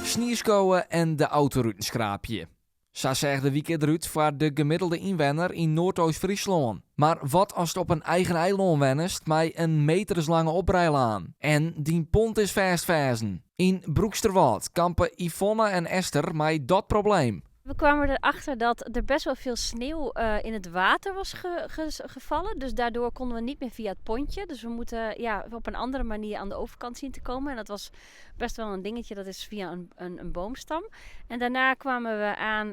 sneeuwscowen en de autoruiten schraapje. Zo zegt de weekend eruit voor de gemiddelde inwoner in Noordoost-Friesland. Maar wat als het op een eigen eiland wennest met een meterslange oprijlaan? En die pont is vastvazen. In Broeksterwald kampen Yvonne en Esther met dat probleem. We kwamen erachter dat er best wel veel sneeuw in het water was gevallen. Dus daardoor konden we niet meer via het pontje. Dus we moeten op een andere manier aan de overkant zien te komen. En dat was best wel een dingetje. Dat is via een boomstam. En daarna kwamen we aan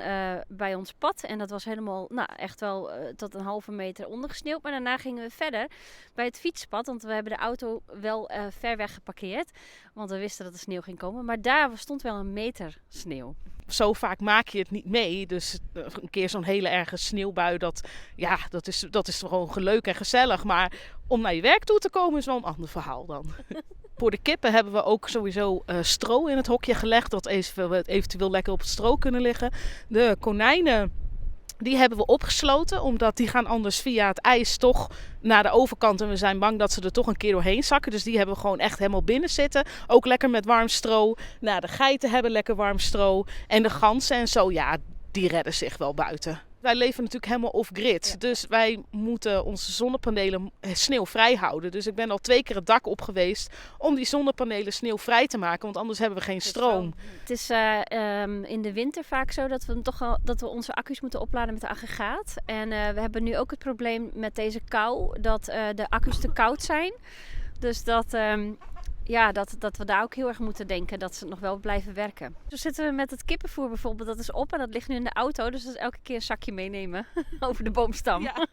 bij ons pad. En dat was helemaal echt wel tot een halve meter ondergesneeuwd. Maar daarna gingen we verder bij het fietspad. Want we hebben de auto wel ver weg geparkeerd. Want we wisten dat er sneeuw ging komen. Maar daar stond wel een meter sneeuw. Zo vaak maak je het niet mee. Dus een keer zo'n hele erge sneeuwbui, dat is gewoon leuk en gezellig. Maar om naar je werk toe te komen is wel een ander verhaal dan. Voor de kippen hebben we ook sowieso stro in het hokje gelegd. Dat we eventueel lekker op het stro kunnen liggen. De konijnen, die hebben we opgesloten. Omdat die gaan anders via het ijs toch naar de overkant. En we zijn bang dat ze er toch een keer doorheen zakken. Dus die hebben we gewoon echt helemaal binnen zitten. Ook lekker met warm stro. Nou, de geiten hebben lekker warm stro. En de ganzen en zo, die redden zich wel buiten. Wij leven natuurlijk helemaal off-grid. Ja. Dus wij moeten onze zonnepanelen sneeuwvrij houden. Dus ik ben al 2 keer het dak op geweest om die zonnepanelen sneeuwvrij te maken. Want anders hebben we geen stroom. Het is in de winter vaak zo dat we onze accu's moeten opladen met de aggregaat. En we hebben nu ook het probleem met deze kou dat de accu's te koud zijn. Dus dat we daar ook heel erg moeten denken dat ze nog wel blijven werken. Zo zitten we met het kippenvoer bijvoorbeeld, dat is op en dat ligt nu in de auto. Dus dat is elke keer een zakje meenemen over de boomstam. Ja.